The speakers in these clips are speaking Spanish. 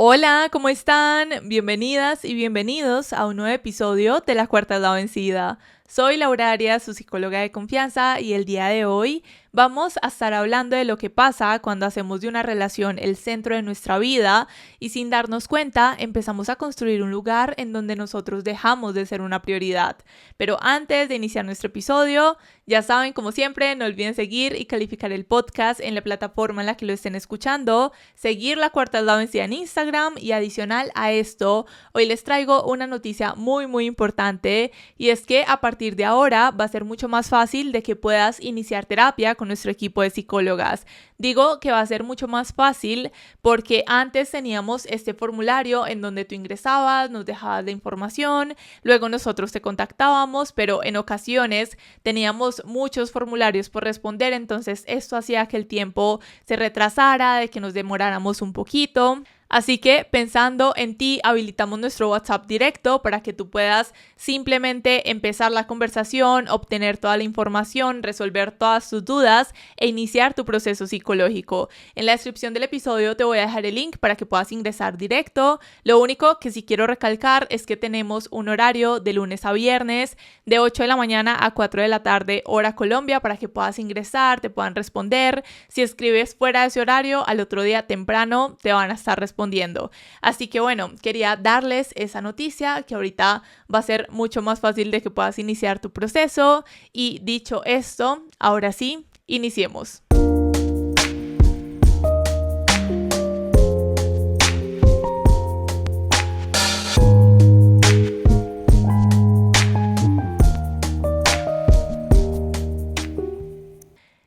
Hola, ¿cómo están? Bienvenidas y bienvenidos a un nuevo episodio de La Cuarta es la Vencida. Soy Laura Arias, su psicóloga de confianza, y el día de hoy vamos a estar hablando de lo que pasa cuando hacemos de una relación el centro de nuestra vida y sin darnos cuenta empezamos a construir un lugar en donde nosotros dejamos de ser una prioridad. Pero antes de iniciar nuestro episodio, ya saben, como siempre, no olviden seguir y calificar el podcast en la plataforma en la que lo estén escuchando, seguir La Cuarta es la Vencida en Instagram y adicional a esto, hoy les traigo una noticia muy importante y es que a partir de ahora va a ser mucho más fácil de que puedas iniciar terapia con nuestro equipo de psicólogas. Digo que va a ser mucho más fácil porque antes teníamos este formulario en donde tú ingresabas, nos dejabas la información, luego nosotros te contactábamos, pero en ocasiones teníamos muchos formularios por responder, entonces esto hacía que el tiempo se retrasara, de que nos demoráramos un poquito. Así que pensando en ti, habilitamos nuestro WhatsApp directo para que tú puedas simplemente empezar la conversación, obtener toda la información, resolver todas tus dudas e iniciar tu proceso psicológico. En la descripción del episodio te voy a dejar el link para que puedas ingresar directo. Lo único que sí quiero recalcar es que tenemos un horario de lunes a viernes de 8 de la mañana a 4 de la tarde, hora Colombia, para que puedas ingresar, te puedan responder. Si escribes fuera de ese horario, al otro día temprano te van a estar respondiendo. Así que bueno, quería darles esa noticia que ahorita va a ser mucho más fácil de que puedas iniciar tu proceso. Y dicho esto, ahora sí, iniciemos.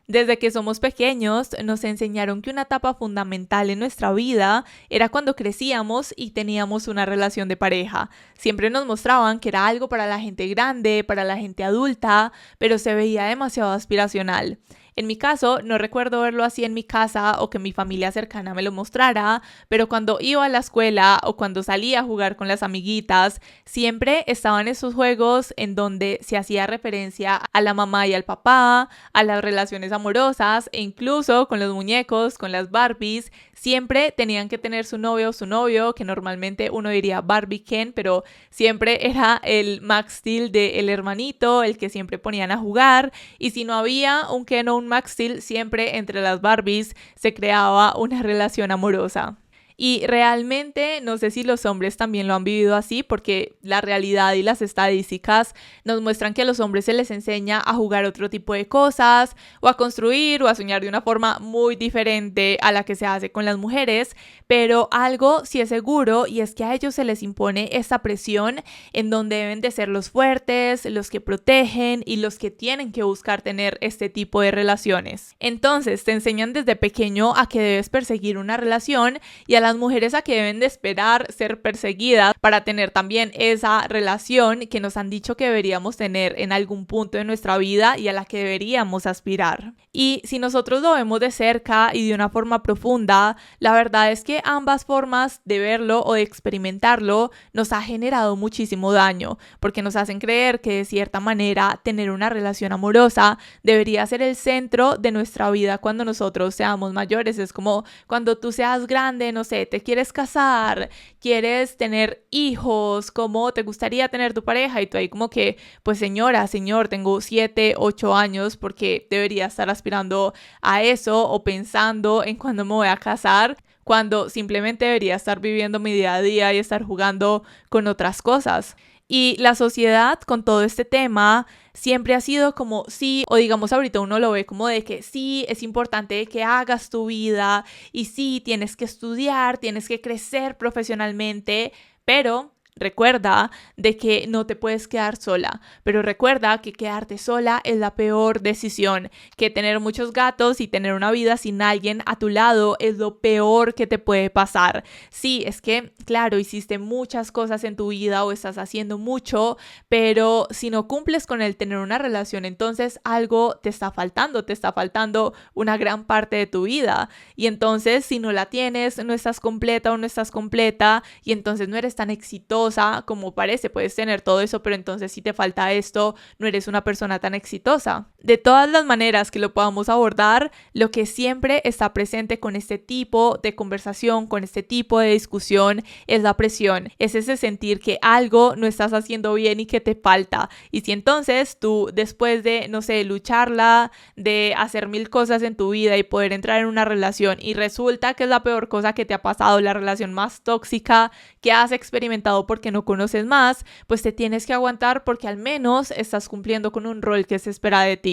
Desde que somos pequeños nos enseñaron que una etapa fundamental en nuestra vida era cuando crecíamos y teníamos una relación de pareja. Siempre nos mostraban que era algo para la gente grande, para la gente adulta, pero se veía demasiado aspiracional. En mi caso, no recuerdo verlo así en mi casa o que mi familia cercana me lo mostrara, pero cuando iba a la escuela o cuando salía a jugar con las amiguitas, siempre estaban esos juegos en donde se hacía referencia a la mamá y al papá, a las relaciones amorosas e incluso con los muñecos, con las Barbies. Siempre tenían que tener su novio o su novio, que normalmente uno diría Barbie Ken, pero siempre era el Max Steel del hermanito, el que siempre ponían a jugar. Y si no había un Ken o un Max Steel, siempre entre las Barbies se creaba una relación amorosa. Y realmente no sé si los hombres también lo han vivido así, porque la realidad y las estadísticas nos muestran que a los hombres se les enseña a jugar otro tipo de cosas o a construir o a soñar de una forma muy diferente a la que se hace con las mujeres, pero algo sí es seguro y es que a ellos se les impone esta presión en donde deben de ser los fuertes, los que protegen y los que tienen que buscar tener este tipo de relaciones. Entonces te enseñan desde pequeño a que debes perseguir una relación y a las mujeres a que deben de esperar ser perseguidas para tener también esa relación que nos han dicho que deberíamos tener en algún punto de nuestra vida y a la que deberíamos aspirar. Y si nosotros lo vemos de cerca y de una forma profunda, la verdad es que ambas formas de verlo o de experimentarlo nos ha generado muchísimo daño, porque nos hacen creer que de cierta manera tener una relación amorosa debería ser el centro de nuestra vida cuando nosotros seamos mayores. Es como cuando tú seas grande, no sé, te quieres casar, quieres tener hijos, ¿cómo te gustaría tener tu pareja? Y tú ahí como que, pues señora, señor, tengo 7, 8 años, porque debería estar aspirando a eso o pensando en cuándo me voy a casar, cuando simplemente debería estar viviendo mi día a día y estar jugando con otras cosas. Y la sociedad con todo este tema siempre ha sido como sí, o digamos ahorita uno lo ve como de que sí, es importante que hagas tu vida y sí, tienes que estudiar, tienes que crecer profesionalmente, pero recuerda de que no te puedes quedar sola, pero recuerda que quedarte sola es la peor decisión, que tener muchos gatos y tener una vida sin alguien a tu lado es lo peor que te puede pasar. Sí, es que, claro, hiciste muchas cosas en tu vida o estás haciendo mucho, pero si no cumples con el tener una relación, entonces algo te está faltando una gran parte de tu vida. Y entonces, si no la tienes, no estás completa o no estás completa, y entonces no eres tan exitosa como parece. Puedes tener todo eso, pero entonces si te falta esto, no eres una persona tan exitosa. De todas las maneras que lo podamos abordar, lo que siempre está presente con este tipo de conversación, con este tipo de discusión, es la presión. Es ese sentir que algo no estás haciendo bien y que te falta. Y si entonces tú, después de, no sé, lucharla, de hacer mil cosas en tu vida y poder entrar en una relación y resulta que es la peor cosa que te ha pasado, la relación más tóxica que has experimentado porque no conoces más, pues te tienes que aguantar porque al menos estás cumpliendo con un rol que se espera de ti.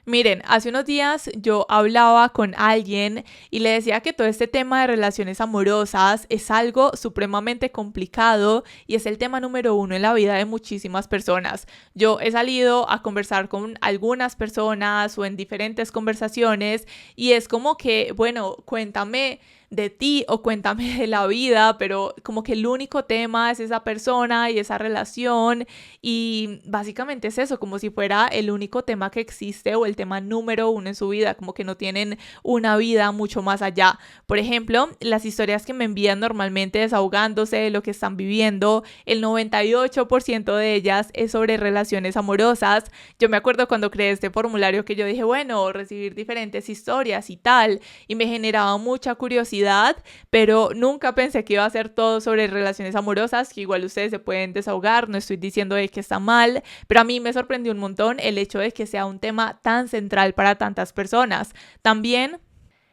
Miren, hace unos días yo hablaba con alguien y le decía que todo este tema de relaciones amorosas es algo supremamente complicado y es el tema número uno en la vida de muchísimas personas. Yo he salido a conversar con algunas personas o en diferentes conversaciones y es como que, bueno, cuéntame de ti o cuéntame de la vida, pero como que el único tema es esa persona y esa relación y básicamente es eso, como si fuera el único tema que existe o el tema número uno en su vida, como que no tienen una vida mucho más allá. Por ejemplo, las historias que me envían normalmente desahogándose de lo que están viviendo, el 98% de ellas es sobre relaciones amorosas. Yo me acuerdo cuando creé este formulario que yo dije, bueno, recibir diferentes historias y tal, y me generaba mucha curiosidad, pero nunca pensé que iba a ser todo sobre relaciones amorosas, que igual ustedes se pueden desahogar, no estoy diciendo de que está mal, pero a mí me sorprendió un montón el hecho de que sea un tema tan central para tantas personas. También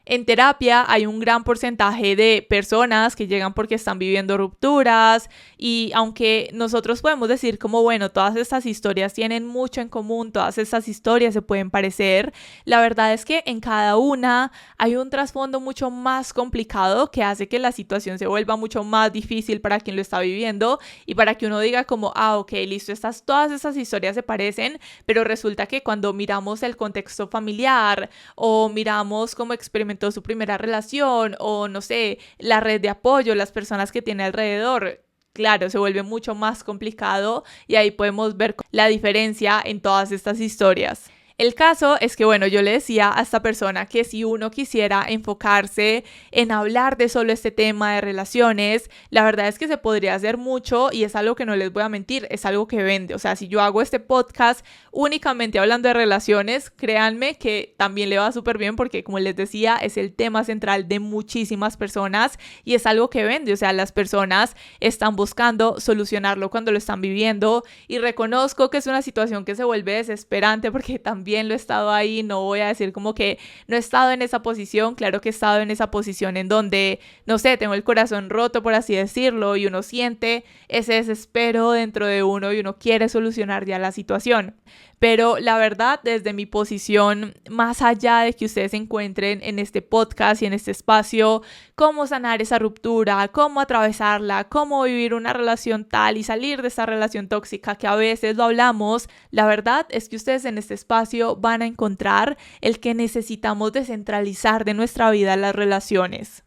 en terapia hay un gran porcentaje de personas que llegan porque están viviendo rupturas y aunque nosotros podemos decir como bueno, todas estas historias tienen mucho en común, todas estas historias se pueden parecer, la verdad es que en cada una hay un trasfondo mucho más complicado que hace que la situación se vuelva mucho más difícil para quien lo está viviendo y para que uno diga como, ok, listo, todas estas historias se parecen, pero resulta que cuando miramos el contexto familiar o miramos cómo experimentó su primera relación o no sé, la red de apoyo, las personas que tiene alrededor, claro, se vuelve mucho más complicado y ahí podemos ver la diferencia en todas estas historias. El caso es que, bueno, yo le decía a esta persona que si uno quisiera enfocarse en hablar de solo este tema de relaciones, la verdad es que se podría hacer mucho y es algo que no les voy a mentir, es algo que vende. O sea, si yo hago este podcast únicamente hablando de relaciones, créanme que también le va súper bien porque, como les decía, es el tema central de muchísimas personas y es algo que vende. O sea, las personas están buscando solucionarlo cuando lo están viviendo y reconozco que es una situación que se vuelve desesperante porque también lo he estado ahí, no voy a decir como que no he estado en esa posición, claro que he estado en esa posición en donde, no sé, tengo el corazón roto por así decirlo y uno siente ese desespero dentro de uno y uno quiere solucionar ya la situación. Pero la verdad, desde mi posición, más allá de que ustedes encuentren en este podcast y en este espacio cómo sanar esa ruptura, cómo atravesarla, cómo vivir una relación tal y salir de esa relación tóxica que a veces lo hablamos, la verdad es que ustedes en este espacio van a encontrar el que necesitamos descentralizar de nuestra vida las relaciones.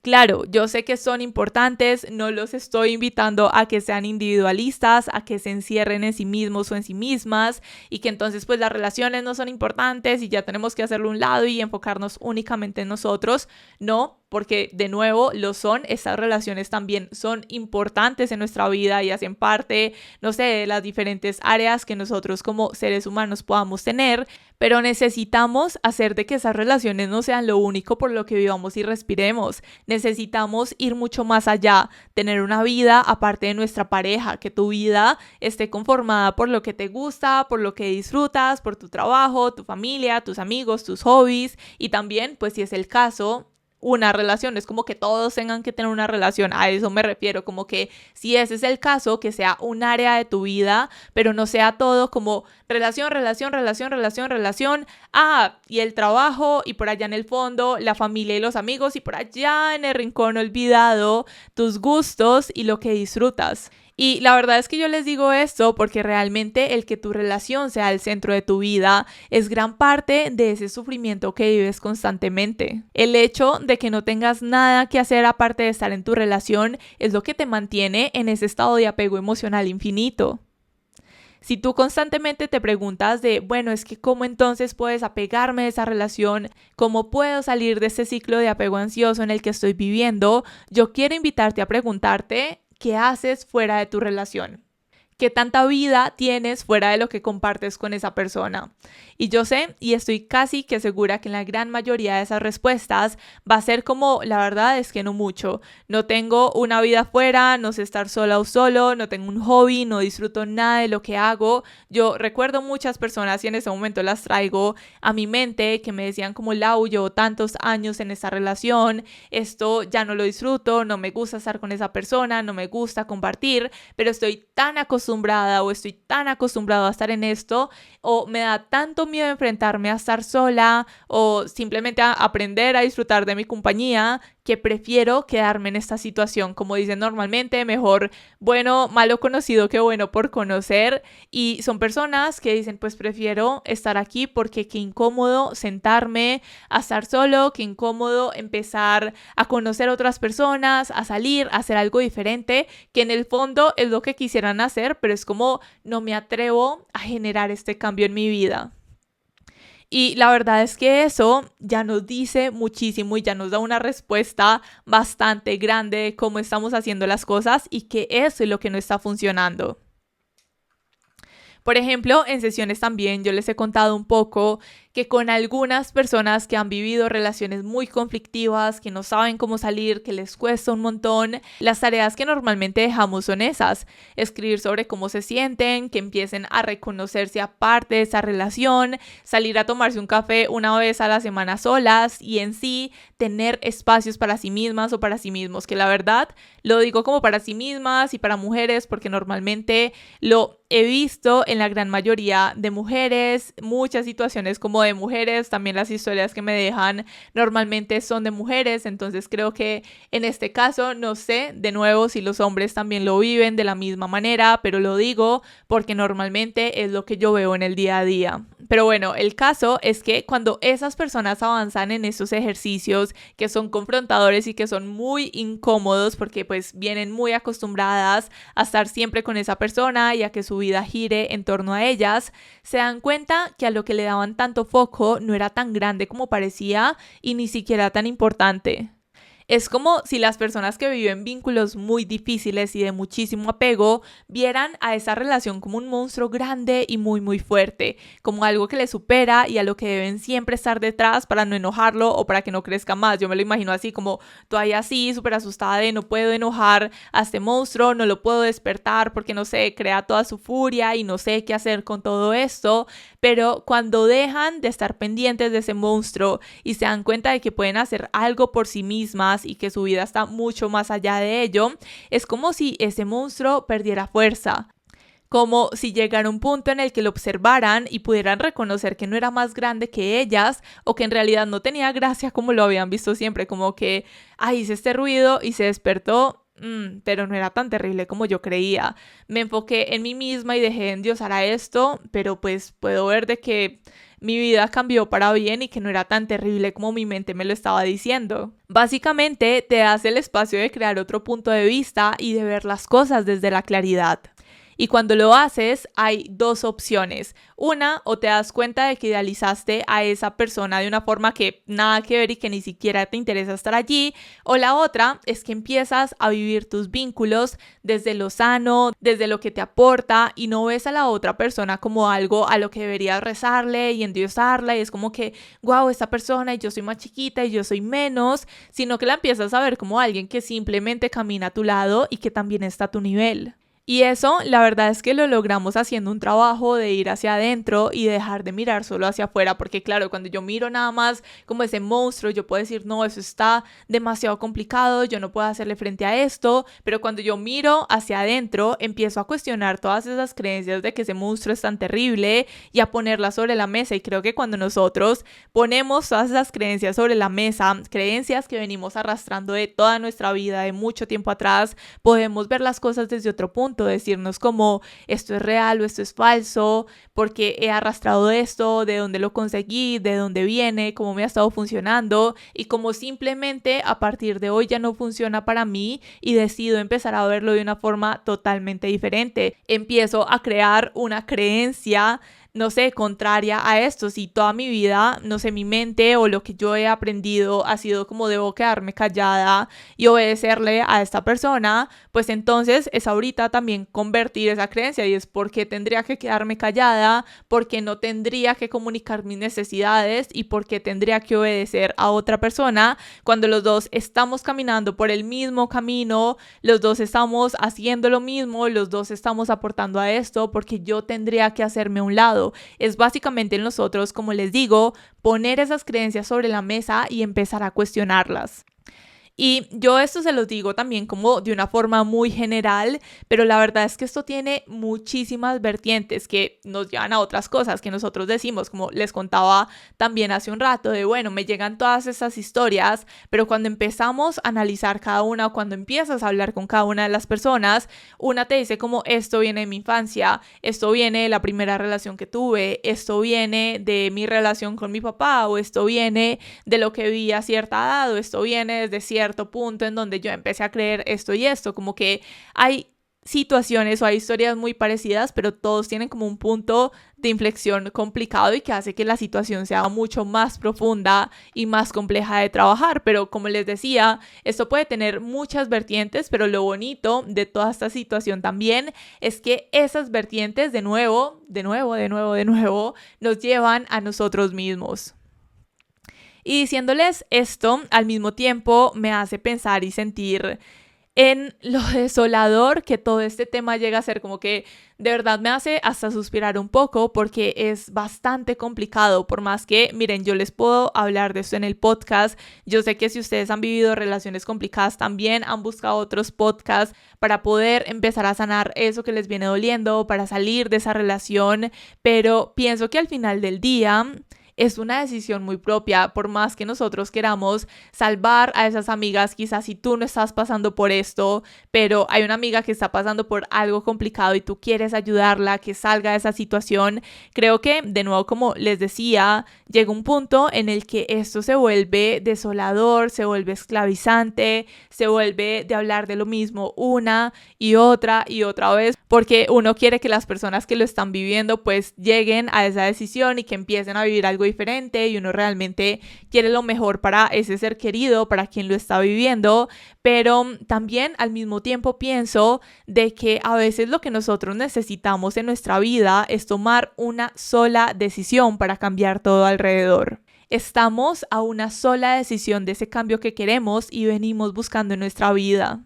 Claro, yo sé que son importantes, no los estoy invitando a que sean individualistas, a que se encierren en sí mismos o en sí mismas y que entonces pues las relaciones no son importantes y ya tenemos que hacerlo a un lado y enfocarnos únicamente en nosotros. No, porque de nuevo lo son, estas relaciones también son importantes en nuestra vida y hacen parte, no sé, de las diferentes áreas que nosotros como seres humanos podamos tener, pero necesitamos hacer de que esas relaciones no sean lo único por lo que vivamos y respiremos. Necesitamos ir mucho más allá, tener una vida aparte de nuestra pareja, que tu vida esté conformada por lo que te gusta, por lo que disfrutas, por tu trabajo, tu familia, tus amigos, tus hobbies y también, pues si es el caso, una relación. Es como que todos tengan que tener una relación, a eso me refiero, como que si ese es el caso, que sea un área de tu vida, pero no sea todo como relación, y el trabajo y por allá en el fondo la familia y los amigos y por allá en el rincón olvidado tus gustos y lo que disfrutas. Y la verdad es que yo les digo esto porque realmente el que tu relación sea el centro de tu vida es gran parte de ese sufrimiento que vives constantemente. El hecho de que no tengas nada que hacer aparte de estar en tu relación es lo que te mantiene en ese estado de apego emocional infinito. Si tú constantemente te preguntas de, bueno, es que ¿cómo entonces puedes apegarme de esa relación? ¿Cómo puedo salir de ese ciclo de apego ansioso en el que estoy viviendo? Yo quiero invitarte a preguntarte, ¿qué haces fuera de tu relación? ¿Qué tanta vida tienes fuera de lo que compartes con esa persona? Y yo sé y estoy casi que segura que en la gran mayoría de esas respuestas va a ser como, la verdad es que no mucho. No tengo una vida afuera, no sé estar sola o solo, no tengo un hobby, no disfruto nada de lo que hago. Yo recuerdo muchas personas y en ese momento las traigo a mi mente que me decían como, Lau, llevo tantos años en esta relación, esto ya no lo disfruto, no me gusta estar con esa persona, no me gusta compartir, pero estoy tan acostumbrada o estoy tan acostumbrado a estar en esto, o me da tanto miedo enfrentarme a estar sola o simplemente a aprender a disfrutar de mi compañía, que prefiero quedarme en esta situación. Como dicen normalmente, mejor bueno, malo conocido que bueno por conocer. Y son personas que dicen, pues prefiero estar aquí porque qué incómodo sentarme a estar solo, qué incómodo empezar a conocer otras personas, a salir, a hacer algo diferente, que en el fondo es lo que quisieran hacer, pero es como no me atrevo a generar este cambio en mi vida. Y la verdad es que eso ya nos dice muchísimo y ya nos da una respuesta bastante grande de cómo estamos haciendo las cosas y que eso es lo que no está funcionando. Por ejemplo, en sesiones también yo les he contado un poco que con algunas personas que han vivido relaciones muy conflictivas, que no saben cómo salir, que les cuesta un montón, las tareas que normalmente dejamos son esas: escribir sobre cómo se sienten, que empiecen a reconocerse aparte de esa relación, salir a tomarse un café una vez a la semana solas y en sí tener espacios para sí mismas o para sí mismos, que la verdad lo digo como para sí mismas y para mujeres porque normalmente lo he visto en la gran mayoría de mujeres, muchas situaciones como de mujeres, también las historias que me dejan normalmente son de mujeres, entonces creo que en este caso no sé de nuevo si los hombres también lo viven de la misma manera, pero lo digo porque normalmente es lo que yo veo en el día a día. Pero bueno, el caso es que cuando esas personas avanzan en esos ejercicios que son confrontadores y que son muy incómodos porque pues vienen muy acostumbradas a estar siempre con esa persona y a que su vida gire en torno a ellas, se dan cuenta que a lo que le daban tanto foco no era tan grande como parecía y ni siquiera tan importante. Es como si las personas que viven vínculos muy difíciles y de muchísimo apego vieran a esa relación como un monstruo grande y muy fuerte, como algo que les supera y a lo que deben siempre estar detrás para no enojarlo o para que no crezca más. Yo me lo imagino así, como todavía así, súper asustada de no puedo enojar a este monstruo, no lo puedo despertar porque no sé, crea toda su furia y no sé qué hacer con todo esto, pero cuando dejan de estar pendientes de ese monstruo y se dan cuenta de que pueden hacer algo por sí mismas y que su vida está mucho más allá de ello, es como si ese monstruo perdiera fuerza. Como si llegara un punto en el que lo observaran y pudieran reconocer que no era más grande que ellas o que en realidad no tenía gracia como lo habían visto siempre, como que, hice este ruido y se despertó, pero no era tan terrible como yo creía. Me enfoqué en mí misma y dejé de endiosar a esto, pero pues puedo ver de que mi vida cambió para bien y que no era tan terrible como mi mente me lo estaba diciendo. Básicamente te das el espacio de crear otro punto de vista y de ver las cosas desde la claridad. Y cuando lo haces, hay dos opciones. Una, o te das cuenta de que idealizaste a esa persona de una forma que nada que ver y que ni siquiera te interesa estar allí. O la otra es que empiezas a vivir tus vínculos desde lo sano, desde lo que te aporta y no ves a la otra persona como algo a lo que deberías rezarle y endiosarla. Y es como que, wow, esta persona y yo soy más chiquita y yo soy menos, sino que la empiezas a ver como alguien que simplemente camina a tu lado y que también está a tu nivel. Y eso, la verdad es que lo logramos haciendo un trabajo de ir hacia adentro y dejar de mirar solo hacia afuera, porque claro, cuando yo miro nada más como ese monstruo, yo puedo decir, no, eso está demasiado complicado, yo no puedo hacerle frente a esto, pero cuando yo miro hacia adentro, empiezo a cuestionar todas esas creencias de que ese monstruo es tan terrible y a ponerlas sobre la mesa. Y creo que cuando nosotros ponemos todas esas creencias sobre la mesa, creencias que venimos arrastrando de toda nuestra vida, de mucho tiempo atrás, podemos ver las cosas desde otro punto, decirnos como esto es real o esto es falso, porque he arrastrado esto, de dónde lo conseguí, de dónde viene, cómo me ha estado funcionando y cómo simplemente a partir de hoy ya no funciona para mí y decido empezar a verlo de una forma totalmente diferente. Empiezo a crear una creencia no sé, contraria a esto. Si toda mi vida, no sé, mi mente o lo que yo he aprendido ha sido como debo quedarme callada y obedecerle a esta persona, pues entonces es ahorita también convertir esa creencia y es por qué tendría que quedarme callada, por qué no tendría que comunicar mis necesidades y por qué tendría que obedecer a otra persona cuando los dos estamos caminando por el mismo camino, los dos estamos haciendo lo mismo, los dos estamos aportando a esto, porque yo tendría que hacerme a un lado. Es básicamente en nosotros, como les digo, poner esas creencias sobre la mesa y empezar a cuestionarlas. Y yo esto se los digo también como de una forma muy general, pero la verdad es que esto tiene muchísimas vertientes que nos llevan a otras cosas que nosotros decimos, como les contaba también hace un rato, de bueno, me llegan todas esas historias, pero cuando empezamos a analizar cada una o cuando empiezas a hablar con cada una de las personas, una te dice como esto viene de mi infancia, esto viene de la primera relación que tuve, esto viene de mi relación con mi papá o esto viene de lo que vi a cierta edad o esto viene desde cierto punto en donde yo empecé a creer esto y esto, como que hay situaciones o hay historias muy parecidas, pero todos tienen como un punto de inflexión complicado y que hace que la situación sea mucho más profunda y más compleja de trabajar. Pero como les decía, esto puede tener muchas vertientes, pero lo bonito de toda esta situación también es que esas vertientes de nuevo, nos llevan a nosotros mismos. Y diciéndoles esto, al mismo tiempo me hace pensar y sentir en lo desolador que todo este tema llega a ser, como que de verdad me hace hasta suspirar un poco porque es bastante complicado, por más que, miren, yo les puedo hablar de esto en el podcast, yo sé que si ustedes han vivido relaciones complicadas también han buscado otros podcasts para poder empezar a sanar eso que les viene doliendo, para salir de esa relación, pero pienso que al final del día es una decisión muy propia, por más que nosotros queramos salvar a esas amigas, quizás si tú no estás pasando por esto, pero hay una amiga que está pasando por algo complicado y tú quieres ayudarla a que salga de esa situación. Creo que, de nuevo, como les decía, llega un punto en el que esto se vuelve desolador, se vuelve esclavizante, se vuelve de hablar de lo mismo una y otra vez, porque uno quiere que las personas que lo están viviendo pues lleguen a esa decisión y que empiecen a vivir algo diferente, y uno realmente quiere lo mejor para ese ser querido, para quien lo está viviendo, pero también al mismo tiempo pienso de que a veces lo que nosotros necesitamos en nuestra vida es tomar una sola decisión para cambiar todo alrededor. Estamos a una sola decisión de ese cambio que queremos y venimos buscando en nuestra vida.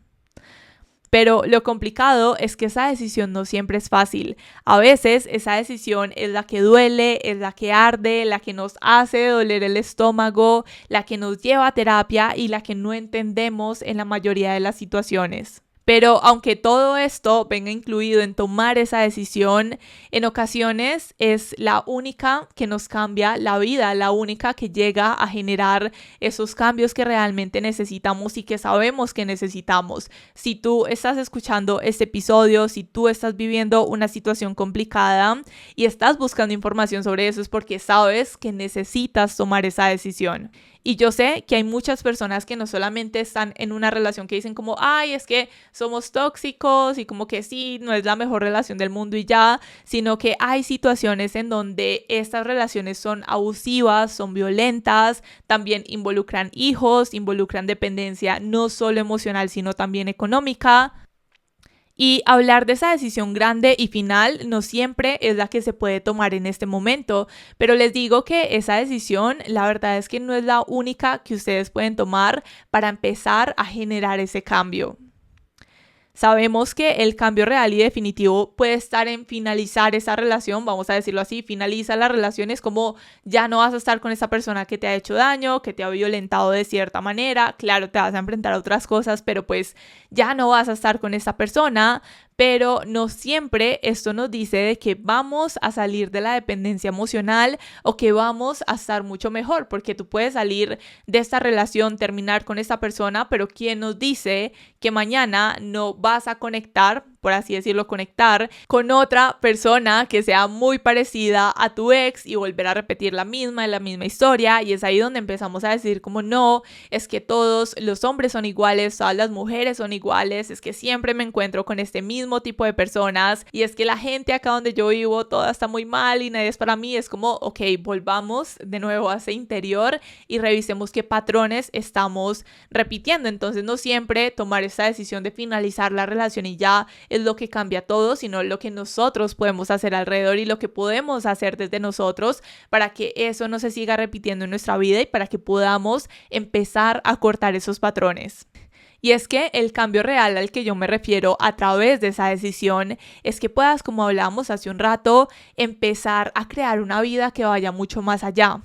Pero lo complicado es que esa decisión no siempre es fácil. A veces esa decisión es la que duele, es la que arde, la que nos hace doler el estómago, la que nos lleva a terapia y la que no entendemos en la mayoría de las situaciones. Pero aunque todo esto venga incluido en tomar esa decisión, en ocasiones es la única que nos cambia la vida, la única que llega a generar esos cambios que realmente necesitamos y que sabemos que necesitamos. Si tú estás escuchando este episodio, si tú estás viviendo una situación complicada y estás buscando información sobre eso, es porque sabes que necesitas tomar esa decisión. Y yo sé que hay muchas personas que no solamente están en una relación que dicen como, ay, es que somos tóxicos y como que sí, no es la mejor relación del mundo y ya, sino que hay situaciones en donde estas relaciones son abusivas, son violentas, también involucran hijos, involucran dependencia no solo emocional, sino también económica. Y hablar de esa decisión grande y final no siempre es la que se puede tomar en este momento, pero les digo que esa decisión, la verdad es que no es la única que ustedes pueden tomar para empezar a generar ese cambio. Sabemos que el cambio real y definitivo puede estar en finalizar esa relación, vamos a decirlo así, finaliza la relación, es como ya no vas a estar con esa persona que te ha hecho daño, que te ha violentado de cierta manera, claro, te vas a enfrentar a otras cosas, pero pues ya no vas a estar con esa persona. Pero no siempre esto nos dice de que vamos a salir de la dependencia emocional o que vamos a estar mucho mejor, porque tú puedes salir de esta relación, terminar con esta persona, pero ¿quién nos dice que mañana no vas a conectar por así decirlo, conectar con otra persona que sea muy parecida a tu ex y volver a repetir la misma historia. Y es ahí donde empezamos a decir como no, es que todos los hombres son iguales, todas las mujeres son iguales, es que siempre me encuentro con este mismo tipo de personas y es que la gente acá donde yo vivo toda está muy mal y nadie es para mí. Es como, ok, volvamos de nuevo a ese interior y revisemos qué patrones estamos repitiendo. Entonces no siempre tomar esta decisión de finalizar la relación y ya es lo que cambia todo, sino lo que nosotros podemos hacer alrededor y lo que podemos hacer desde nosotros para que eso no se siga repitiendo en nuestra vida y para que podamos empezar a cortar esos patrones. Y es que el cambio real al que yo me refiero a través de esa decisión es que puedas, como hablábamos hace un rato, empezar a crear una vida que vaya mucho más allá.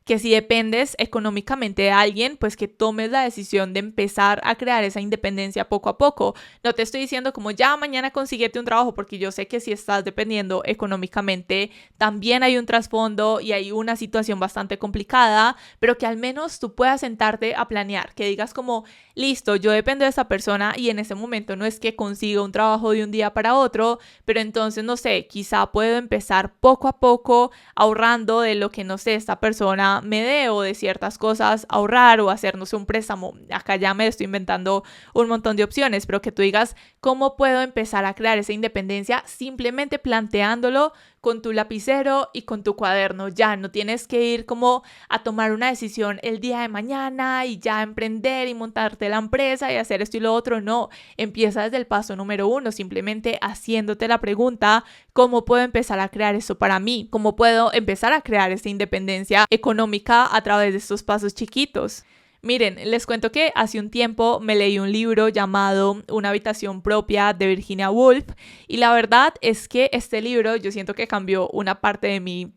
Que si dependes económicamente de alguien, pues que tomes la decisión de empezar a crear esa independencia poco a poco. No te estoy diciendo como ya mañana consíguete un trabajo, porque yo sé que si estás dependiendo económicamente, también hay un trasfondo y hay una situación bastante complicada, pero que al menos tú puedas sentarte a planear, que digas como, listo, yo dependo de esa persona y en ese momento no es que consiga un trabajo de un día para otro, pero entonces, no sé, quizá puedo empezar poco a poco ahorrando de lo que, no sé, esta persona me dé o de ciertas cosas ahorrar o hacer, no sé, un préstamo. Acá ya me estoy inventando un montón de opciones, pero que tú digas cómo puedo empezar a crear esa independencia simplemente planteándolo con tu lapicero y con tu cuaderno. Ya no tienes que ir como a tomar una decisión el día de mañana y ya emprender y montarte la empresa y hacer esto y lo otro. No, empieza desde el paso número 1, simplemente haciéndote la pregunta, ¿cómo puedo empezar a crear esto para mí? ¿Cómo puedo empezar a crear esta independencia económica a través de estos pasos chiquitos? Miren, les cuento que hace un tiempo me leí un libro llamado Una habitación propia de Virginia Woolf y la verdad es que este libro yo siento que cambió una parte de mí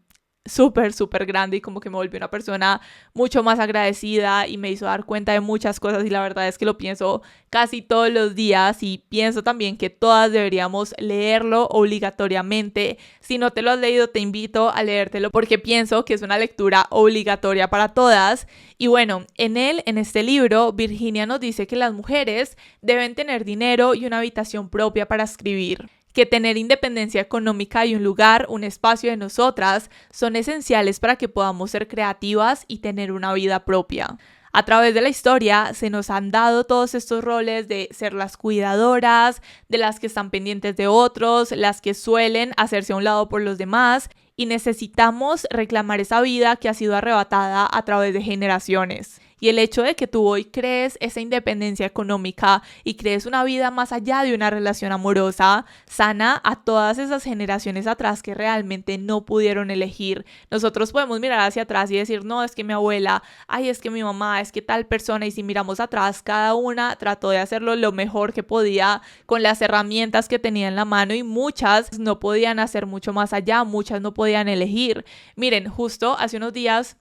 súper grande y como que me volvió una persona mucho más agradecida y me hizo dar cuenta de muchas cosas y la verdad es que lo pienso casi todos los días y pienso también que todas deberíamos leerlo obligatoriamente. Si no te lo has leído, te invito a leértelo porque pienso que es una lectura obligatoria para todas. Y bueno, en este libro, Virginia nos dice que las mujeres deben tener dinero y una habitación propia para escribir. Que tener independencia económica y un lugar, un espacio de nosotras, son esenciales para que podamos ser creativas y tener una vida propia. A través de la historia se nos han dado todos estos roles de ser las cuidadoras, de las que están pendientes de otros, las que suelen hacerse a un lado por los demás y necesitamos reclamar esa vida que ha sido arrebatada a través de generaciones. Y el hecho de que tú hoy crees esa independencia económica y crees una vida más allá de una relación amorosa, sana a todas esas generaciones atrás que realmente no pudieron elegir. Nosotros podemos mirar hacia atrás y decir, no, es que mi abuela, ay, es que mi mamá, es que tal persona. Y si miramos atrás, cada una trató de hacerlo lo mejor que podía con las herramientas que tenía en la mano y muchas no podían hacer mucho más allá, muchas no podían elegir. Miren, justo hace unos días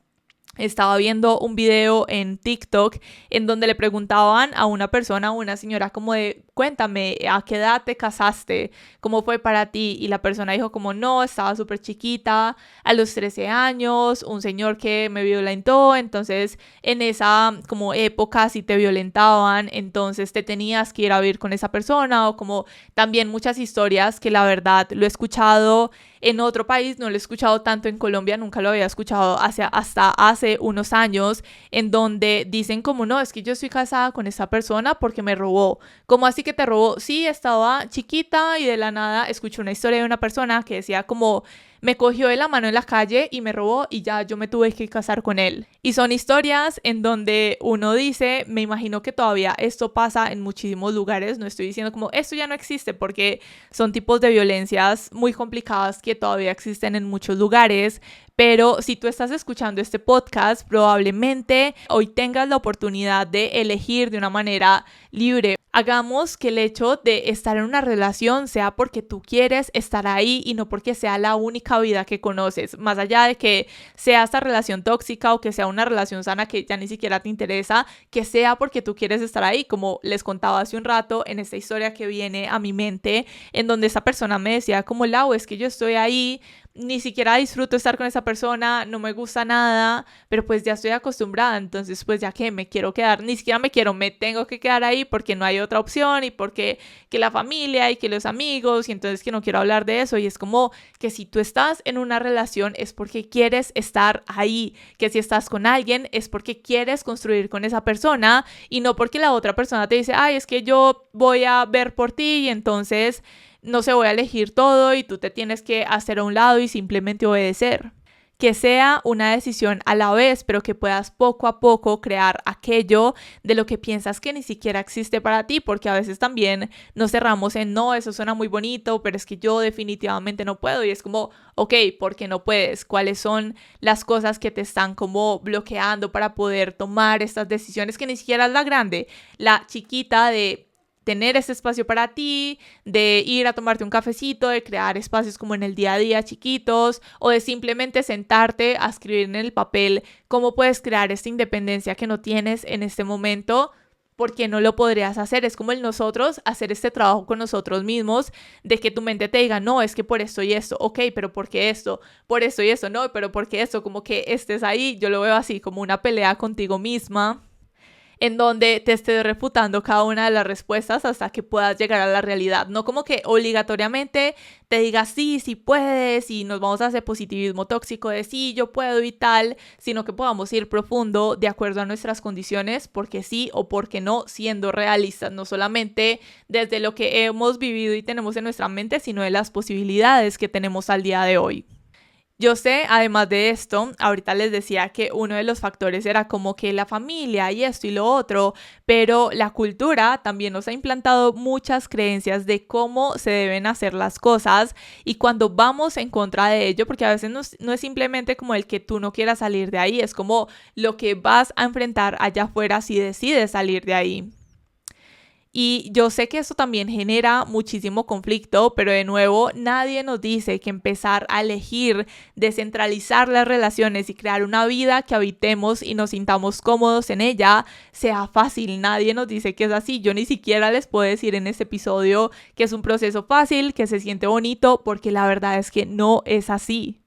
estaba viendo un video en TikTok en donde le preguntaban a una persona, a una señora como de, cuéntame, ¿a qué edad te casaste? ¿Cómo fue para ti? Y la persona dijo como, no, estaba súper chiquita, a los 13 años, un señor que me violentó, entonces en esa como época si te violentaban, entonces te tenías que ir a vivir con esa persona o como también muchas historias que la verdad lo he escuchado en otro país, no lo he escuchado tanto en Colombia, nunca lo había escuchado hasta hace unos años, en donde dicen como no, es que yo estoy casada con esa persona porque me robó. ¿Cómo así que te robó? Sí, estaba chiquita y de la nada escuché una historia de una persona que decía como me cogió de la mano en la calle y me robó y ya yo me tuve que casar con él. Y son historias en donde uno dice, me imagino que todavía esto pasa en muchísimos lugares, no estoy diciendo como esto ya no existe porque son tipos de violencias muy complicadas que todavía existen en muchos lugares, pero si tú estás escuchando este podcast, probablemente hoy tengas la oportunidad de elegir de una manera libre. Hagamos que el hecho de estar en una relación sea porque tú quieres estar ahí y no porque sea la única vida que conoces. Más allá de que sea esta relación tóxica o que sea una relación sana que ya ni siquiera te interesa, que sea porque tú quieres estar ahí. Como les contaba hace un rato en esta historia que viene a mi mente, en donde esa persona me decía como, Lau, es que yo estoy ahí ni siquiera disfruto estar con esa persona, no me gusta nada, pero pues ya estoy acostumbrada, entonces pues ya que me quiero quedar, ni siquiera me quiero, me tengo que quedar ahí porque no hay otra opción y porque que la familia y que los amigos y entonces que no quiero hablar de eso y es como que si tú estás en una relación es porque quieres estar ahí, que si estás con alguien es porque quieres construir con esa persona y no porque la otra persona te dice, ay, es que yo voy a ver por ti y entonces no se voy a elegir todo y tú te tienes que hacer a un lado y simplemente obedecer. Que sea una decisión a la vez, pero que puedas poco a poco crear aquello de lo que piensas que ni siquiera existe para ti, porque a veces también nos cerramos en, no, eso suena muy bonito, pero es que yo definitivamente no puedo. Y es como, ok, ¿por qué no puedes? ¿Cuáles son las cosas que te están como bloqueando para poder tomar estas decisiones que ni siquiera es la grande, la chiquita de tener ese espacio para ti, de ir a tomarte un cafecito, de crear espacios como en el día a día chiquitos o de simplemente sentarte a escribir en el papel cómo puedes crear esta independencia que no tienes en este momento? Porque no lo podrías hacer. Es como el nosotros hacer este trabajo con nosotros mismos de que tu mente te diga, no, es que por esto y esto, ok, pero ¿por qué esto? Por esto y esto, no, pero ¿por qué esto? Como que estés ahí, yo lo veo así como una pelea contigo misma en donde te estés refutando cada una de las respuestas hasta que puedas llegar a la realidad. No como que obligatoriamente te digas sí, sí puedes y nos vamos a hacer positivismo tóxico de sí, yo puedo y tal, sino que podamos ir profundo de acuerdo a nuestras condiciones, porque sí o porque no, siendo realistas, no solamente desde lo que hemos vivido y tenemos en nuestra mente, sino de las posibilidades que tenemos al día de hoy. Yo sé, además de esto, ahorita les decía que uno de los factores era como que la familia y esto y lo otro, pero la cultura también nos ha implantado muchas creencias de cómo se deben hacer las cosas y cuando vamos en contra de ello, porque a veces no es simplemente como el que tú no quieras salir de ahí, es como lo que vas a enfrentar allá afuera si decides salir de ahí. Y yo sé que esto también genera muchísimo conflicto, pero de nuevo nadie nos dice que empezar a elegir, descentralizar las relaciones y crear una vida que habitemos y nos sintamos cómodos en ella sea fácil. Nadie nos dice que es así. Yo ni siquiera les puedo decir en este episodio que es un proceso fácil, que se siente bonito, porque la verdad es que no es así.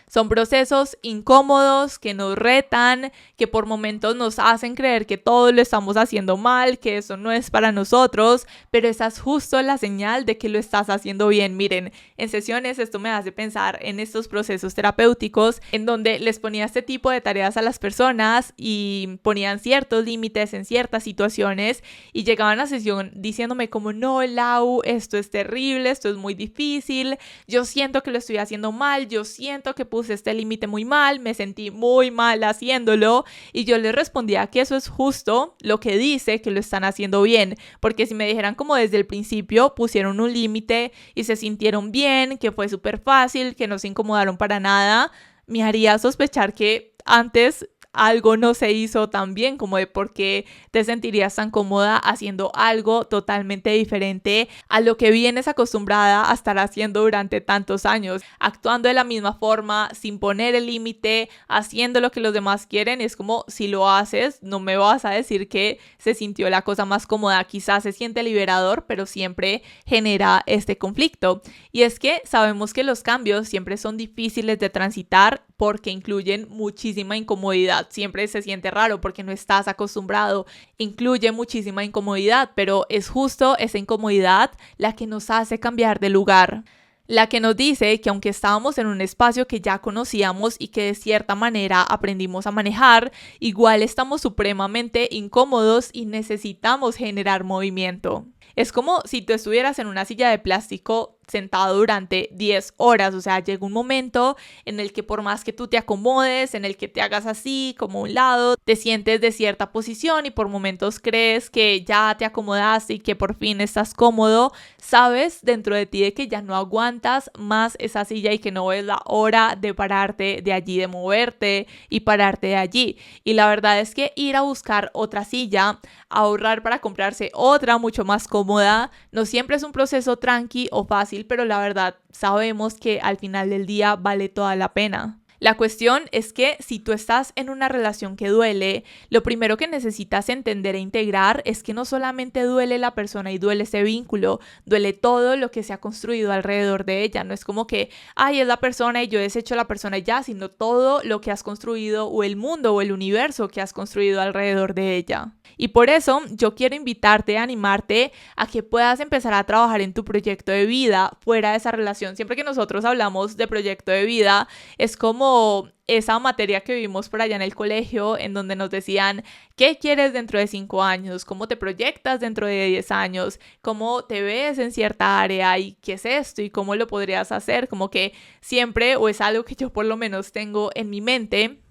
Son procesos incómodos que nos retan, que por momentos nos hacen creer que todo lo estamos haciendo mal, que eso no es para nosotros, pero esa es justo la señal de que lo estás haciendo bien. Miren, en sesiones esto me hace pensar en estos procesos terapéuticos en donde les ponía este tipo de tareas a las personas y ponían ciertos límites en ciertas situaciones y llegaban a sesión diciéndome como, no, Lau, esto es terrible, esto es muy difícil, yo siento que lo estoy haciendo mal, yo siento que puse este límite muy mal, me sentí muy mal haciéndolo y yo les respondía que eso es justo lo que dice que lo están haciendo bien, porque si me dijeran como desde el principio pusieron un límite y se sintieron bien, que fue súper fácil, que no se incomodaron para nada, me haría sospechar que antes algo no se hizo tan bien, como de por qué te sentirías tan cómoda haciendo algo totalmente diferente a lo que vienes acostumbrada a estar haciendo durante tantos años, actuando de la misma forma, sin poner el límite, haciendo lo que los demás quieren. Es como, si lo haces, no me vas a decir que se sintió la cosa más cómoda, quizás se siente liberador, pero siempre genera este conflicto. Y es que sabemos que los cambios siempre son difíciles de transitar porque incluyen muchísima incomodidad. Siempre se siente raro porque no estás acostumbrado. Incluye muchísima incomodidad, pero es justo esa incomodidad la que nos hace cambiar de lugar. La que nos dice que aunque estábamos en un espacio que ya conocíamos y que de cierta manera aprendimos a manejar, igual estamos supremamente incómodos y necesitamos generar movimiento. Es como si tú estuvieras en una silla de plástico sentado durante 10 horas, o sea, llega un momento en el que por más que tú te acomodes, en el que te hagas así, como a un lado, te sientes de cierta posición y por momentos crees que ya te acomodaste y que por fin estás cómodo, sabes dentro de ti de que ya no aguantas más esa silla y que no es la hora de pararte de allí, de moverte y pararte de allí. Y la verdad es que ir a buscar otra silla, ahorrar para comprarse otra mucho más cómoda, no siempre es un proceso tranqui o fácil, pero la verdad sabemos que al final del día vale toda la pena. La cuestión es que si tú estás en una relación que duele, lo primero que necesitas entender e integrar es que no solamente duele la persona y duele ese vínculo, duele todo lo que se ha construido alrededor de ella. No es como que, ay, es la persona y yo desecho a la persona y ya, sino todo lo que has construido o el mundo o el universo que has construido alrededor de ella. Y por eso yo quiero invitarte, animarte a que puedas empezar a trabajar en tu proyecto de vida fuera de esa relación. Siempre que nosotros hablamos de proyecto de vida, es como esa materia que vimos por allá en el colegio, en donde nos decían, ¿qué quieres dentro de 5 años? ¿Cómo te proyectas dentro de 10 años? ¿Cómo te ves en cierta área? ¿Y qué es esto? ¿Y cómo lo podrías hacer? Como que siempre, o es algo que yo por lo menos tengo en mi mente.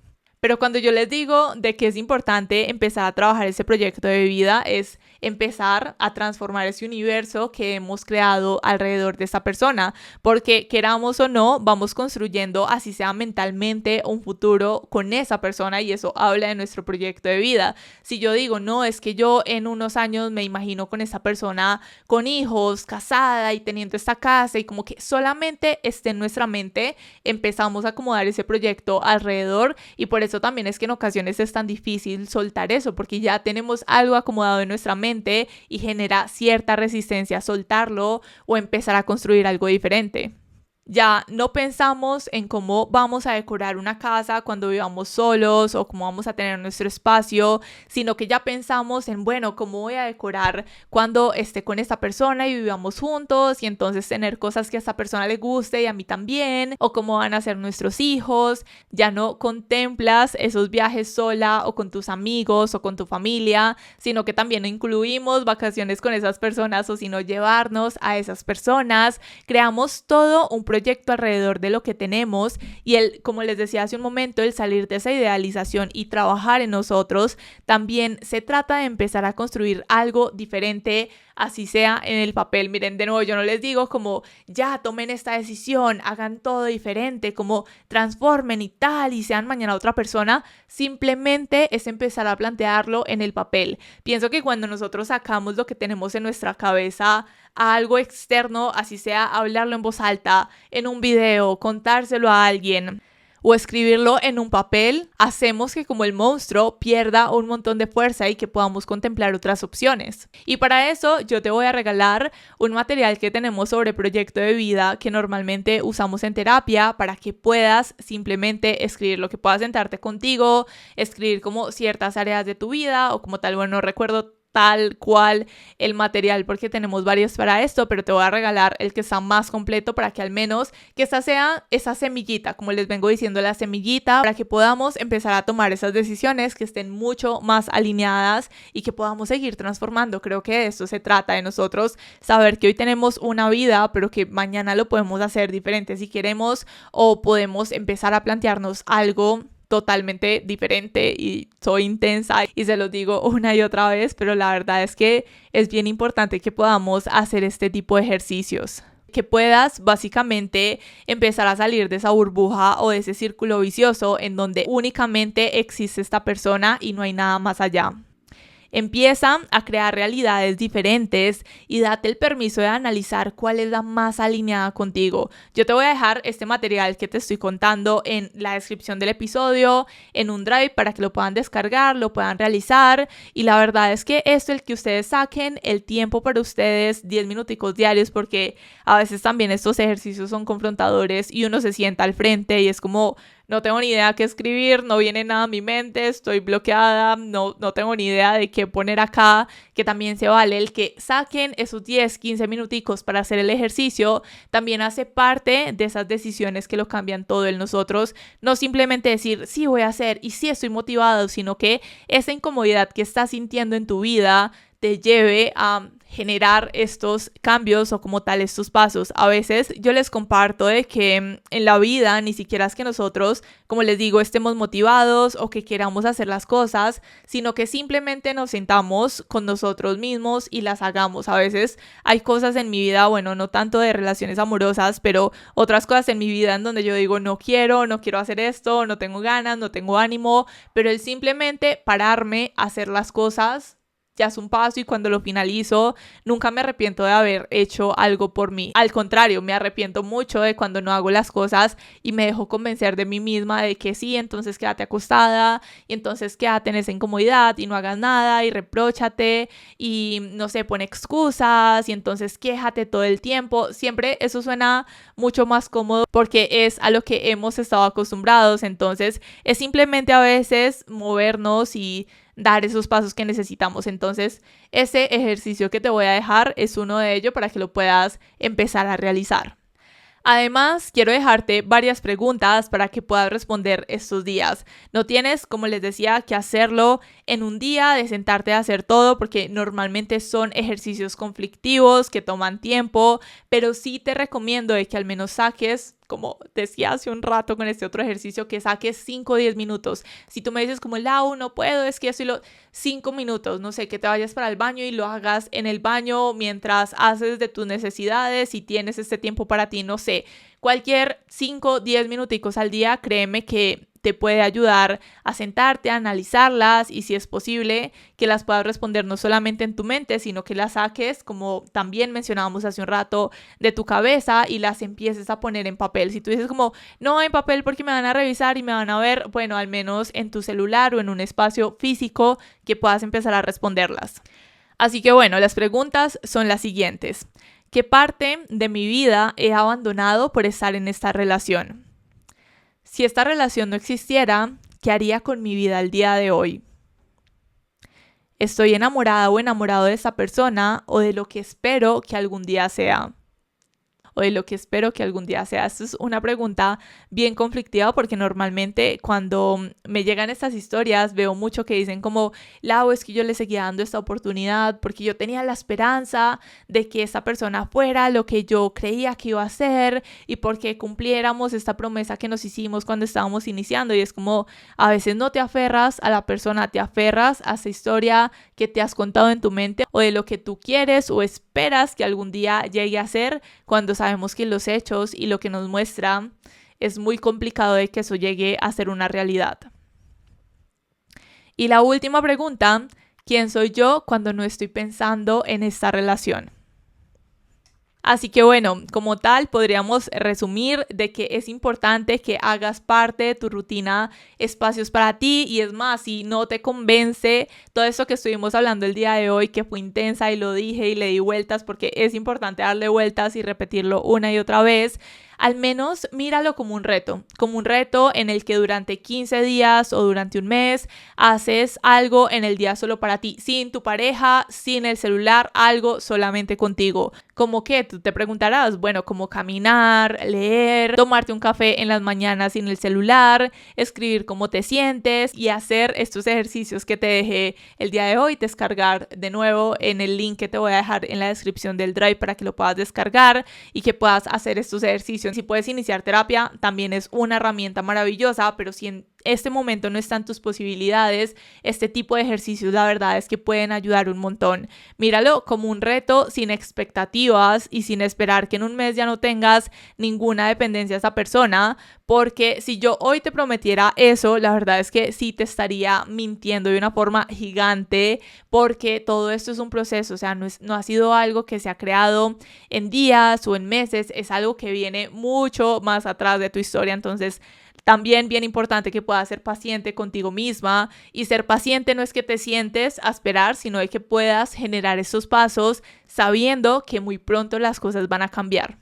Pero cuando yo les digo de que es importante empezar a trabajar ese proyecto de vida, es empezar a transformar ese universo que hemos creado alrededor de esa persona, porque queramos o no, vamos construyendo, así sea mentalmente, un futuro con esa persona y eso habla de nuestro proyecto de vida. Si yo digo, no, es que yo en unos años me imagino con esa persona, con hijos, casada y teniendo esta casa y como que solamente esté en nuestra mente, empezamos a acomodar ese proyecto alrededor y por eso también es que en ocasiones es tan difícil soltar eso, porque ya tenemos algo acomodado en nuestra mente y genera cierta resistencia a soltarlo o empezar a construir algo diferente. Ya no pensamos en cómo vamos a decorar una casa cuando vivamos solos o cómo vamos a tener nuestro espacio, sino que ya pensamos en, bueno, cómo voy a decorar cuando esté con esta persona y vivamos juntos y entonces tener cosas que a esta persona le guste y a mí también, o cómo van a ser nuestros hijos. Ya no contemplas esos viajes sola o con tus amigos o con tu familia, sino que también incluimos vacaciones con esas personas o si no llevarnos a esas personas. Creamos todo un proyecto alrededor de lo que tenemos y como les decía hace un momento, el salir de esa idealización y trabajar en nosotros, también se trata de empezar a construir algo diferente, así sea en el papel. Miren, de nuevo, yo no les digo como ya tomen esta decisión, hagan todo diferente, como transformen y tal y sean mañana otra persona. Simplemente es empezar a plantearlo en el papel. Pienso que cuando nosotros sacamos lo que tenemos en nuestra cabeza a algo externo, así sea hablarlo en voz alta, en un video, contárselo a alguien o escribirlo en un papel, hacemos que como el monstruo pierda un montón de fuerza y que podamos contemplar otras opciones. Y para eso yo te voy a regalar un material que tenemos sobre proyecto de vida que normalmente usamos en terapia para que puedas simplemente escribir lo que puedas sentarte contigo, escribir como ciertas áreas de tu vida o como tal, bueno, no recuerdo tal cual el material porque tenemos varios para esto, pero te voy a regalar el que está más completo para que al menos que esta sea esa semillita, como les vengo diciendo, la semillita, para que podamos empezar a tomar esas decisiones que estén mucho más alineadas y que podamos seguir transformando. Creo que de esto se trata, de nosotros saber que hoy tenemos una vida, pero que mañana lo podemos hacer diferente si queremos, o podemos empezar a plantearnos algo totalmente diferente. Y soy intensa y se los digo una y otra vez, pero la verdad es que es bien importante que podamos hacer este tipo de ejercicios, que puedas básicamente empezar a salir de esa burbuja o de ese círculo vicioso en donde únicamente existe esta persona y no hay nada más allá. Empieza a crear realidades diferentes y date el permiso de analizar cuál es la más alineada contigo. Yo te voy a dejar este material que te estoy contando en la descripción del episodio, en un drive para que lo puedan descargar, lo puedan realizar. Y la verdad es que esto, el que ustedes saquen el tiempo para ustedes, 10 minuticos diarios, porque a veces también estos ejercicios son confrontadores y uno se sienta al frente y es como, no tengo ni idea qué escribir, no viene nada a mi mente, estoy bloqueada, no tengo ni idea de qué poner acá, que también se vale el que saquen esos 10, 15 minuticos para hacer el ejercicio, también hace parte de esas decisiones que lo cambian todo en nosotros, no simplemente decir sí voy a hacer y sí estoy motivado, sino que esa incomodidad que estás sintiendo en tu vida te lleve a generar estos cambios o como tal estos pasos. A veces yo les comparto de que en la vida ni siquiera es que nosotros, como les digo, estemos motivados o que queramos hacer las cosas, sino que simplemente nos sentamos con nosotros mismos y las hagamos. A veces hay cosas en mi vida, bueno, no tanto de relaciones amorosas, pero otras cosas en mi vida en donde yo digo no quiero hacer esto, no tengo ganas, no tengo ánimo, pero el simplemente pararme a hacer las cosas ya es un paso y cuando lo finalizo nunca me arrepiento de haber hecho algo por mí. Al contrario, me arrepiento mucho de cuando no hago las cosas y me dejo convencer de mí misma de que sí, entonces quédate acostada y entonces quédate en esa incomodidad y no hagas nada y repróchate y no sé, pone excusas y entonces quéjate todo el tiempo. Siempre eso suena mucho más cómodo porque es a lo que hemos estado acostumbrados. Entonces es simplemente a veces movernos y dar esos pasos que necesitamos. Entonces, ese ejercicio que te voy a dejar es uno de ellos para que lo puedas empezar a realizar. Además, quiero dejarte varias preguntas para que puedas responder estos días. No tienes, como les decía, que hacerlo en un día de sentarte a hacer todo porque normalmente son ejercicios conflictivos que toman tiempo, pero sí te recomiendo de que al menos saques, como decía hace un rato con este otro ejercicio, que saques 5 o 10 minutos. Si tú me dices como, Lau, no puedo, es que estoy 5 minutos, no sé, que te vayas para el baño y lo hagas en el baño mientras haces de tus necesidades y tienes este tiempo para ti, no sé, cualquier 5 o 10 minuticos al día, créeme que te puede ayudar a sentarte, a analizarlas y si es posible que las puedas responder no solamente en tu mente, sino que las saques, como también mencionábamos hace un rato, de tu cabeza y las empieces a poner en papel. Si tú dices como, no en papel porque me van a revisar y me van a ver, bueno, al menos en tu celular o en un espacio físico que puedas empezar a responderlas. Así que bueno, las preguntas son las siguientes. ¿Qué parte de mi vida he abandonado por estar en esta relación? Si esta relación no existiera, ¿qué haría con mi vida al día de hoy? ¿Estoy enamorada o enamorado de esa persona o de lo que espero que algún día sea? O de lo que espero que algún día sea. Esto es una pregunta bien conflictiva porque normalmente cuando me llegan estas historias veo mucho que dicen como, Lau, es que yo le seguía dando esta oportunidad porque yo tenía la esperanza de que esa persona fuera lo que yo creía que iba a ser y porque cumpliéramos esta promesa que nos hicimos cuando estábamos iniciando. Y es como, a veces no te aferras a la persona, te aferras a esa historia que te has contado en tu mente o de lo que tú quieres o esperas que algún día llegue a ser, cuando sabemos que los hechos y lo que nos muestra es muy complicado de que eso llegue a ser una realidad. Y la última pregunta, ¿quién soy yo cuando no estoy pensando en esta relación? Así que bueno, como tal, podríamos resumir de que es importante que hagas parte de tu rutina espacios para ti y es más, si no te convence todo eso que estuvimos hablando el día de hoy, que fue intensa y lo dije y le di vueltas porque es importante darle vueltas y repetirlo una y otra vez, al menos míralo como un reto en el que durante 15 días o durante un mes haces algo en el día solo para ti, sin tu pareja, sin el celular, algo solamente contigo. ¿Cómo qué? Tú te preguntarás, bueno, como caminar, leer, tomarte un café en las mañanas sin el celular, escribir cómo te sientes y hacer estos ejercicios que te dejé el día de hoy, descargar de nuevo en el link que te voy a dejar en la descripción del Drive para que lo puedas descargar y que puedas hacer estos ejercicios. Si puedes iniciar terapia, también es una herramienta maravillosa, pero si en este momento no están tus posibilidades, este tipo de ejercicios la verdad es que pueden ayudar un montón. Míralo como un reto sin expectativas y sin esperar que en un mes ya no tengas ninguna dependencia a esa persona, porque si yo hoy te prometiera eso, la verdad es que sí te estaría mintiendo de una forma gigante, porque todo esto es un proceso, o sea, no ha sido algo que se ha creado en días o en meses, es algo que viene mucho más atrás de tu historia. Entonces también bien importante que puedas ser paciente contigo misma, y ser paciente no es que te sientes a esperar, sino de que puedas generar esos pasos sabiendo que muy pronto las cosas van a cambiar.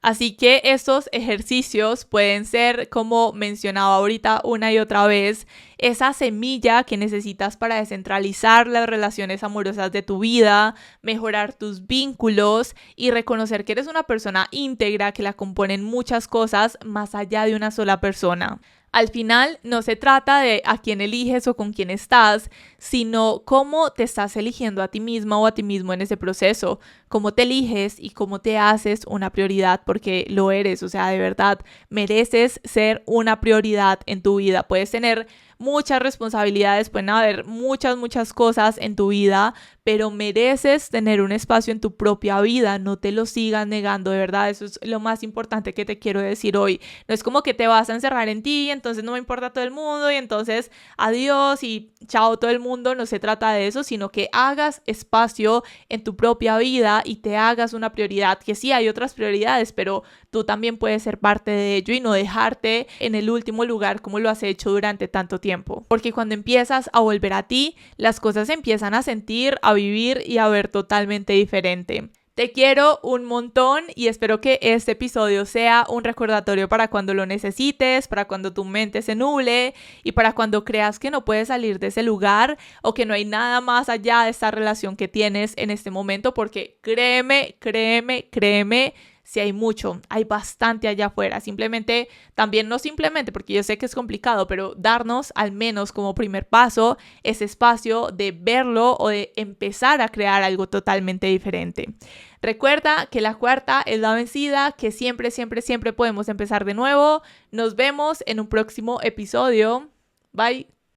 Así que estos ejercicios pueden ser, como mencionaba ahorita una y otra vez, esa semilla que necesitas para descentralizar las relaciones amorosas de tu vida, mejorar tus vínculos y reconocer que eres una persona íntegra, que la componen muchas cosas más allá de una sola persona. Al final no se trata de a quién eliges o con quién estás, sino cómo te estás eligiendo a ti misma o a ti mismo en ese proceso, cómo te eliges y cómo te haces una prioridad, porque lo eres, o sea, de verdad mereces ser una prioridad en tu vida. Puedes tener muchas responsabilidades, pueden haber muchas cosas en tu vida, pero mereces tener un espacio en tu propia vida, no te lo sigas negando, de verdad, eso es lo más importante que te quiero decir hoy. No es como que te vas a encerrar en ti, entonces no me importa todo el mundo y entonces adiós y chao todo el mundo, no se trata de eso, sino que hagas espacio en tu propia vida y te hagas una prioridad, que sí hay otras prioridades, pero tú también puedes ser parte de ello y no dejarte en el último lugar como lo has hecho durante tanto tiempo. Porque cuando empiezas a volver a ti, las cosas se empiezan a sentir, a vivir y a ver totalmente diferente. Te quiero un montón y espero que este episodio sea un recordatorio para cuando lo necesites, para cuando tu mente se nuble y para cuando creas que no puedes salir de ese lugar o que no hay nada más allá de esta relación que tienes en este momento, porque créeme, si hay mucho, hay bastante allá afuera. Simplemente, también no simplemente, porque yo sé que es complicado, pero darnos al menos como primer paso ese espacio de verlo o de empezar a crear algo totalmente diferente. Recuerda que la cuarta es la vencida, que siempre podemos empezar de nuevo. Nos vemos en un próximo episodio. Bye.